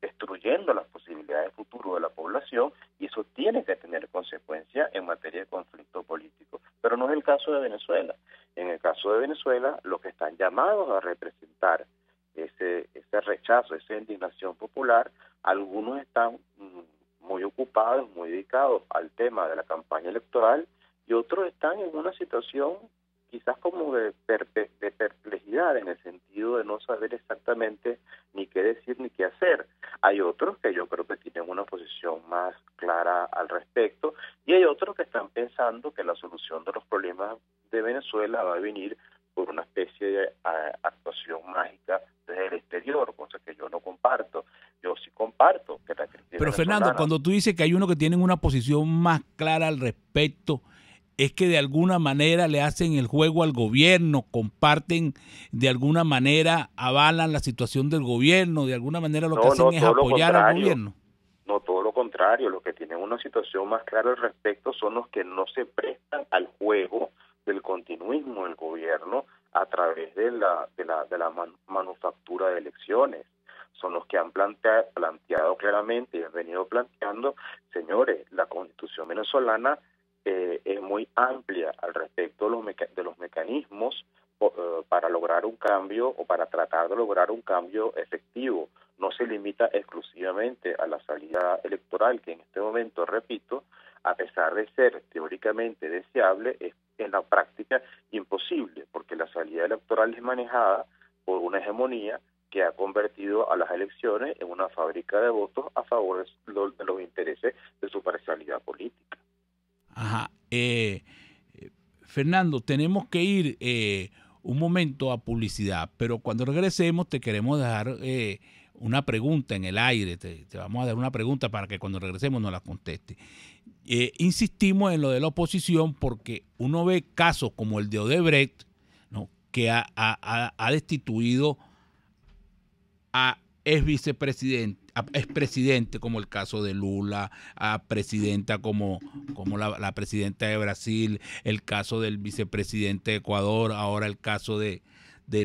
destruyendo las posibilidades de futuro de la población, y eso tiene que tener consecuencias en materia de conflicto político. Pero no es el caso de Venezuela. En el caso de Venezuela, los que están llamados a representar ese rechazo, esa indignación popular, algunos están muy ocupados, muy dedicados al tema de la campaña electoral, y otros están en una situación quizás como de perplejidad, en el sentido de no saber exactamente ni qué decir ni qué hacer. Hay otros que yo creo que tienen una posición más clara al respecto, y hay otros que están pensando que la solución de los problemas de Venezuela va a venir por una especie de actuación mágica desde el exterior, cosa que yo no comparto. Yo sí comparto que la crisis Pero Fernando, cuando tú dices que hay uno que tienen una posición más clara al respecto, es que de alguna manera le hacen el juego al gobierno, comparten de alguna manera, avalan la situación del gobierno, de alguna manera lo que hacen es apoyar al gobierno. No, todo lo contrario. Los que tienen una situación más clara al respecto son los que no se prestan al juego del continuismo del gobierno a través de la manufactura de elecciones. Son los que han planteado claramente y han venido planteando, señores, la Constitución venezolana es muy amplia al respecto de los mecanismos para lograr un cambio o para tratar de lograr un cambio efectivo. No se limita exclusivamente a la salida electoral, que en este momento, repito, a pesar de ser teóricamente deseable, es en la práctica imposible, porque la salida electoral es manejada por una hegemonía que ha convertido a las elecciones en una fábrica de votos a favor de los intereses de su parcialidad política. Ajá. Fernando, tenemos que ir un momento a publicidad, pero cuando regresemos te queremos dejar una pregunta en el aire. Te vamos a dar una pregunta para que cuando regresemos nos la conteste. Insistimos en lo de la oposición porque uno ve casos como el de Odebrecht, ¿no?, que ha destituido a expresidente como el caso de Lula, a presidenta como la presidenta de Brasil, el caso del vicepresidente de Ecuador, ahora el caso del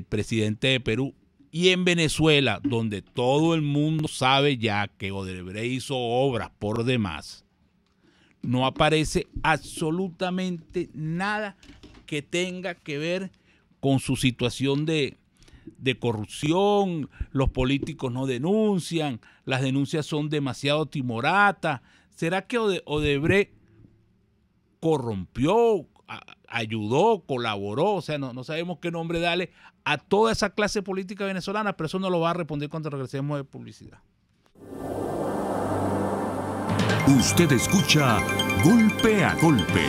presidente de Perú. Y en Venezuela, donde todo el mundo sabe ya que Odebrecht hizo obras por demás, no aparece absolutamente nada que tenga que ver con su situación de corrupción. Los políticos no denuncian, las denuncias son demasiado timoratas. ¿Será que Odebrecht corrompió, ayudó, colaboró? O sea, no sabemos qué nombre darle a toda esa clase política venezolana, pero eso nos lo va a responder cuando regresemos de publicidad. Usted escucha Golpe a Golpe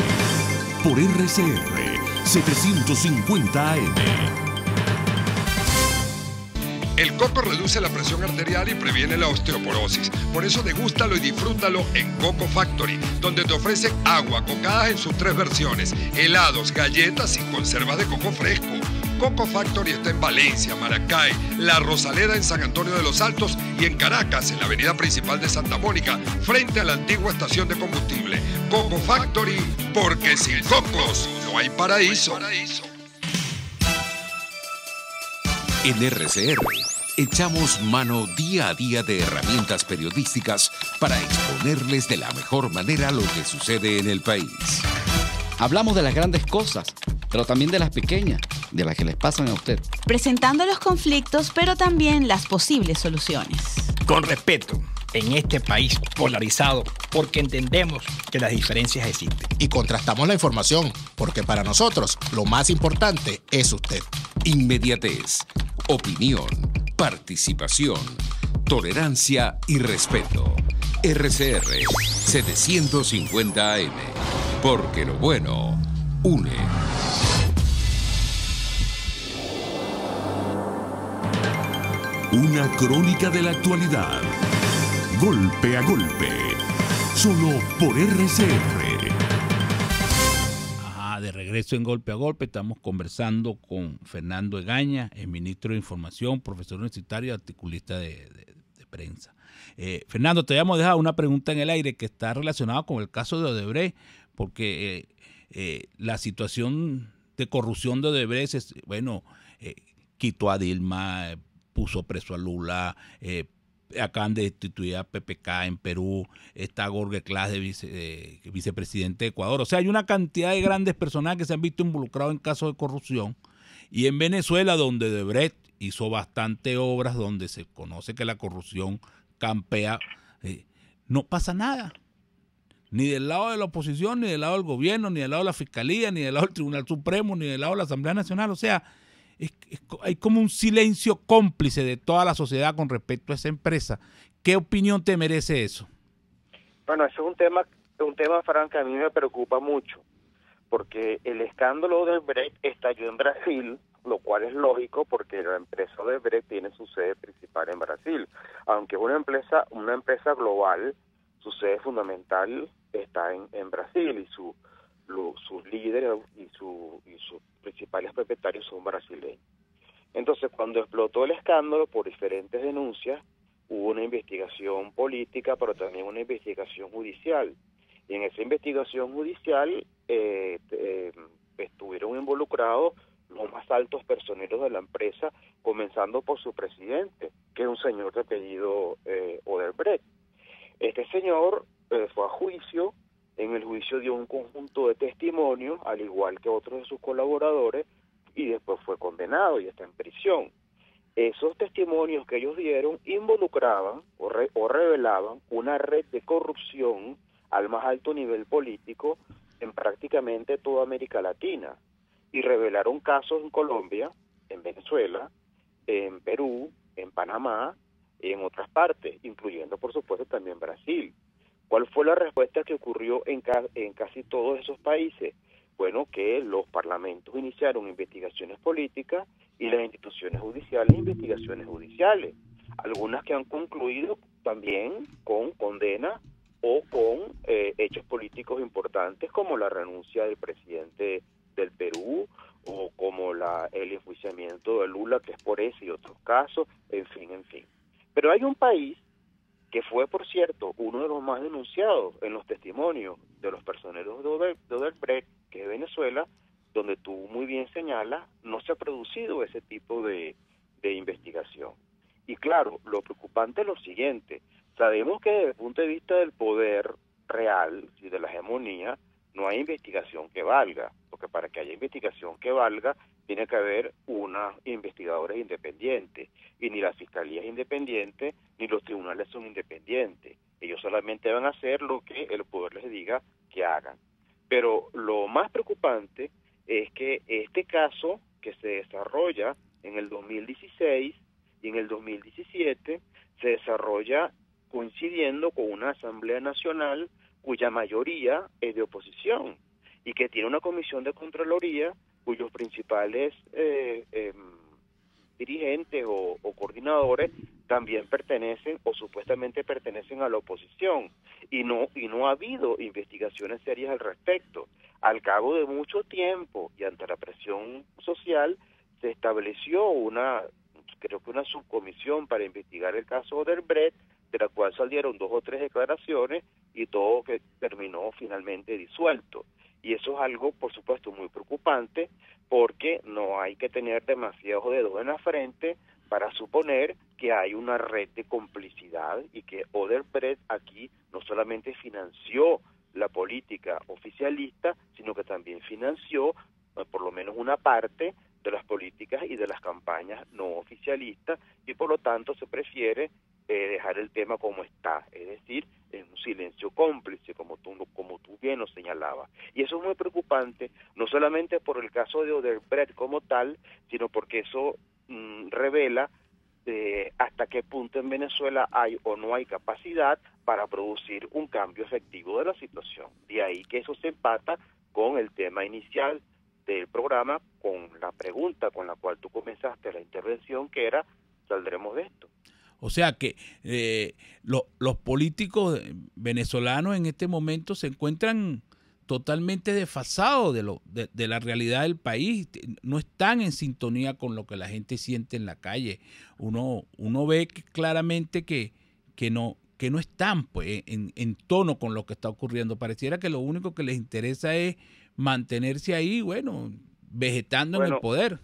por RCR 750 AM. El coco reduce la presión arterial y previene la osteoporosis. Por eso degústalo y disfrútalo en Coco Factory, donde te ofrecen agua, cocadas en sus 3 versiones, helados, galletas y conservas de coco fresco. Coco Factory está en Valencia, Maracay, La Rosaleda en San Antonio de los Altos y en Caracas, en la avenida principal de Santa Mónica, frente a la antigua estación de combustible. Coco Factory, porque sin cocos no hay paraíso. En RCR echamos mano día a día de herramientas periodísticas para exponerles de la mejor manera lo que sucede en el país. Hablamos de las grandes cosas, pero también de las pequeñas, de las que les pasan a usted. Presentando los conflictos, pero también las posibles soluciones. Con respeto, en este país polarizado, porque entendemos que las diferencias existen. Y contrastamos la información, porque para nosotros lo más importante es usted. Inmediatez, opinión, participación, tolerancia y respeto. RCR 750 AM, porque lo bueno une. Una crónica de la actualidad. Golpe a golpe. Solo por RCR. De regreso en Golpe a Golpe, estamos conversando con Fernando Egaña, el ministro de Información, profesor universitario y articulista de prensa. Fernando, te habíamos dejado una pregunta en el aire que está relacionada con el caso de Odebrecht, porque la situación de corrupción de Odebrecht, quitó a Dilma, puso preso a Lula, acaban de destituir a PPK en Perú, está Jorge Class de vicepresidente de Ecuador. O sea, hay una cantidad de grandes personajes que se han visto involucrados en casos de corrupción. Y en Venezuela, donde Odebrecht hizo bastante obras, donde se conoce que la corrupción campea, no pasa nada. Ni del lado de la oposición, ni del lado del gobierno, ni del lado de la Fiscalía, ni del lado del Tribunal Supremo, ni del lado de la Asamblea Nacional. O sea, hay como un silencio cómplice de toda la sociedad con respecto a esa empresa. ¿Qué opinión te merece eso? Bueno, eso es un tema, Fran, que a mí me preocupa mucho, porque el escándalo de Odebrecht estalló en Brasil, lo cual es lógico porque la empresa Odebrecht tiene su sede principal en Brasil. Aunque es una empresa global, su sede fundamental está en Brasil y sus líderes y sus principales propietarios son brasileños. Entonces, cuando explotó el escándalo por diferentes denuncias, hubo una investigación política, pero también una investigación judicial. Y en esa investigación judicial estuvieron involucrados los más altos personeros de la empresa, comenzando por su presidente, que es un señor de apellido Odebrecht. Este señor fue a juicio. En el juicio dio un conjunto de testimonios, al igual que otros de sus colaboradores, y después fue condenado y está en prisión. Esos testimonios que ellos dieron involucraban o revelaban una red de corrupción al más alto nivel político en prácticamente toda América Latina, y revelaron casos en Colombia, en Venezuela, en Perú, en Panamá y en otras partes, incluyendo por supuesto también Brasil. ¿Cuál fue la respuesta que ocurrió en casi todos esos países? Bueno, que los parlamentos iniciaron investigaciones políticas y las instituciones judiciales investigaciones judiciales, algunas que han concluido también con condena o con hechos políticos importantes, como la renuncia del presidente del Perú o como el enjuiciamiento de Lula, que es por ese y otros casos, en fin. Pero hay un país que fue, por cierto, uno de los más denunciados en los testimonios de los personeros de Odebrecht, que es Venezuela, donde tú muy bien señalas, no se ha producido ese tipo de investigación. Y claro, lo preocupante es lo siguiente: sabemos que desde el punto de vista del poder real y de la hegemonía, no hay investigación que valga, porque para que haya investigación que valga, tiene que haber unos investigadores independientes, y ni la Fiscalía es independiente, ni los tribunales son independientes. Ellos solamente van a hacer lo que el poder les diga que hagan. Pero lo más preocupante es que este caso, que se desarrolla en el 2016 y en el 2017, se desarrolla coincidiendo con una Asamblea Nacional cuya mayoría es de oposición y que tiene una comisión de Contraloría cuyos principales dirigentes o coordinadores también pertenecen o supuestamente pertenecen a la oposición, y no ha habido investigaciones serias al respecto. Al cabo de mucho tiempo y ante la presión social, se estableció creo que una subcomisión para investigar el caso Odebrecht, de la cual salieron 2 o 3 declaraciones y todo que terminó finalmente disuelto. Y eso es algo, por supuesto, muy preocupante, porque no hay que tener demasiados dedos en la frente para suponer que hay una red de complicidad y que Odebrecht aquí no solamente financió la política oficialista, sino que también financió por lo menos una parte de las políticas y de las campañas no oficialistas, y por lo tanto se prefiere dejar el tema como está, es decir, en un silencio cómplice, como tú bien lo señalabas. Y eso es muy preocupante, no solamente por el caso de Odebrecht como tal, sino porque eso revela hasta qué punto en Venezuela hay o no hay capacidad para producir un cambio efectivo de la situación. De ahí que eso se empata con el tema inicial del programa, con la pregunta con la cual tú comenzaste la intervención, que era: ¿saldremos de esto? O sea que los políticos venezolanos en este momento se encuentran totalmente desfasados de la realidad del país, no están en sintonía con lo que la gente siente en la calle. Uno ve claramente que no están pues en tono con lo que está ocurriendo. Pareciera que lo único que les interesa es mantenerse ahí, vegetando en el poder.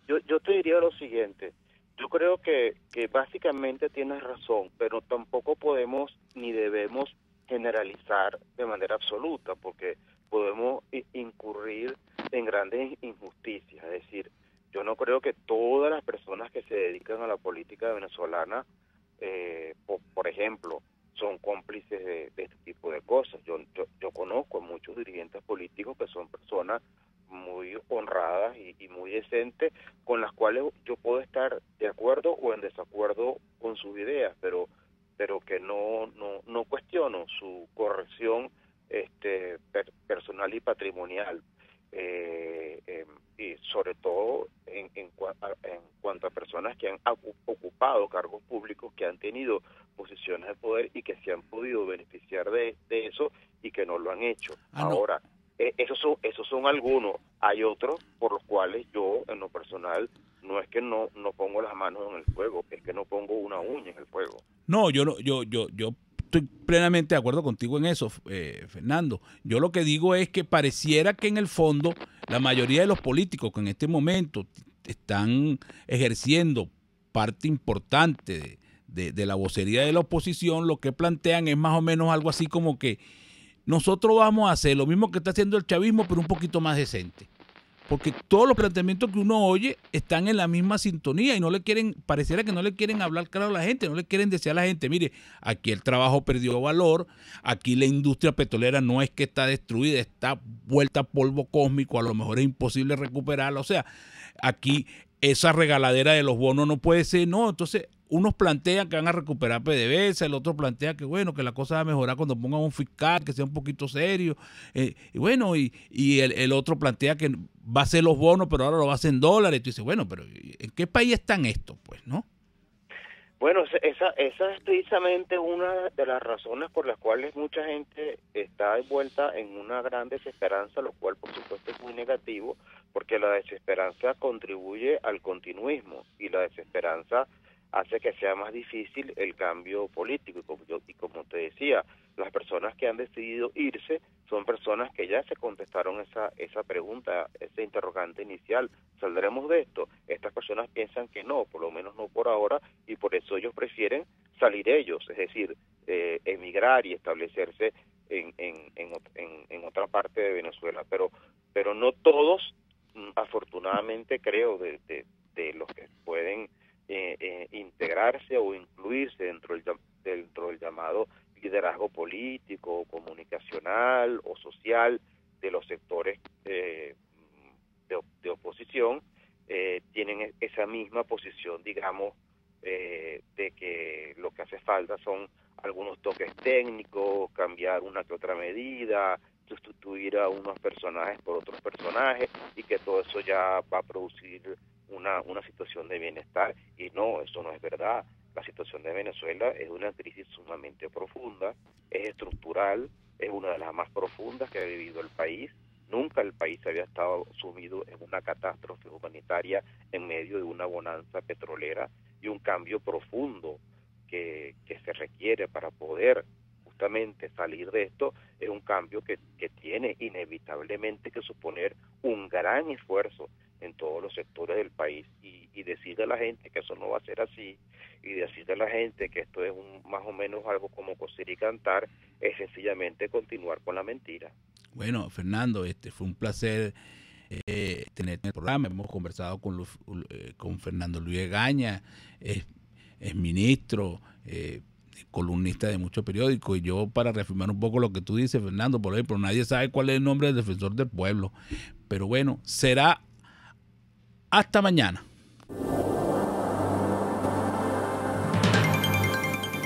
Yo te diría lo siguiente: Yo creo que básicamente tienes razón, pero tampoco podemos ni debemos generalizar de manera absoluta, porque podemos incurrir en grandes injusticias. Es decir, yo no creo que todas las personas que se dedican a la política venezolana, por ejemplo, son cómplices de este tipo de cosas. Yo conozco a muchos dirigentes políticos que son personas muy honradas y muy decentes, con las cuales yo puedo estar de acuerdo o en desacuerdo con sus ideas, pero que no cuestiono su corrección personal y patrimonial, y sobre todo en cuanto a personas que han ocupado cargos públicos, que han tenido posiciones de poder y que se han podido beneficiar de eso y que no lo han hecho. Ahora, esos son algunos. Hay otros por los cuales yo, en lo personal, no es que no pongo las manos en el fuego, es que no pongo una uña en el fuego. No, yo estoy plenamente de acuerdo contigo en eso, Fernando. Yo lo que digo es que pareciera que en el fondo la mayoría de los políticos que en este momento están ejerciendo parte importante de la vocería de la oposición, lo que plantean es más o menos algo así como que nosotros vamos a hacer lo mismo que está haciendo el chavismo, pero un poquito más decente. Porque todos los planteamientos que uno oye están en la misma sintonía y pareciera que no le quieren hablar claro a la gente, no le quieren decir a la gente, mire, aquí el trabajo perdió valor, aquí la industria petrolera no es que está destruida, está vuelta a polvo cósmico, a lo mejor es imposible recuperarla, o sea, aquí esa regaladera de los bonos no puede ser, no, entonces unos plantean que van a recuperar PDVSA, el otro plantea que bueno, que la cosa va a mejorar cuando pongan un fiscal que sea un poquito serio, y bueno, y el otro plantea que va a ser los bonos, pero ahora lo va a hacer en dólares. Y tú dices, bueno, pero ¿en qué país están estos, pues, no? Bueno, esa es precisamente una de las razones por las cuales mucha gente está envuelta en una gran desesperanza, lo cual por supuesto es muy negativo, porque la desesperanza contribuye al continuismo y la desesperanza hace que sea más difícil el cambio político. Y como te decía, las personas que han decidido irse son personas que ya se contestaron esa pregunta, ese interrogante inicial. ¿Saldremos de esto? Estas personas piensan que no, por lo menos no por ahora, y por eso ellos prefieren salir ellos, es decir, emigrar y establecerse en otra parte de Venezuela. Pero no todos, afortunadamente creo, de los que pueden integrarse o incluirse dentro del llamado liderazgo político, comunicacional o social de los sectores de oposición, tienen esa misma posición, digamos, de que lo que hace falta son algunos toques técnicos, cambiar una que otra medida, sustituir a unos personajes por otros personajes, y que todo eso ya va a producir una situación de bienestar. Y no, eso no es verdad. La situación de Venezuela es una crisis sumamente profunda, es estructural, es una de las más profundas que ha vivido el país. Nunca el país había estado sumido en una catástrofe humanitaria en medio de una bonanza petrolera, y un cambio profundo que se requiere para poder justamente salir de esto es un cambio que tiene inevitablemente que suponer un gran esfuerzo en todos los sectores del país, y decirle a la gente que eso no va a ser así, y decirle a la gente que esto es más o menos algo como coser y cantar, es sencillamente continuar con la mentira. Bueno, Fernando, fue un placer tener el programa. Hemos conversado con Fernando Luis Egaña, es ministro, columnista de muchos periódicos, y yo, para reafirmar un poco lo que tú dices, Fernando, por ejemplo, nadie sabe cuál es el nombre del defensor del pueblo, pero bueno, será hasta mañana.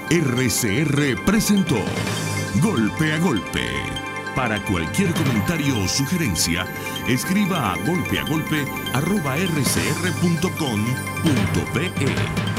RCR presentó Golpe a Golpe. Para cualquier comentario o sugerencia, escriba a golpeagolpe@rcr.com.be.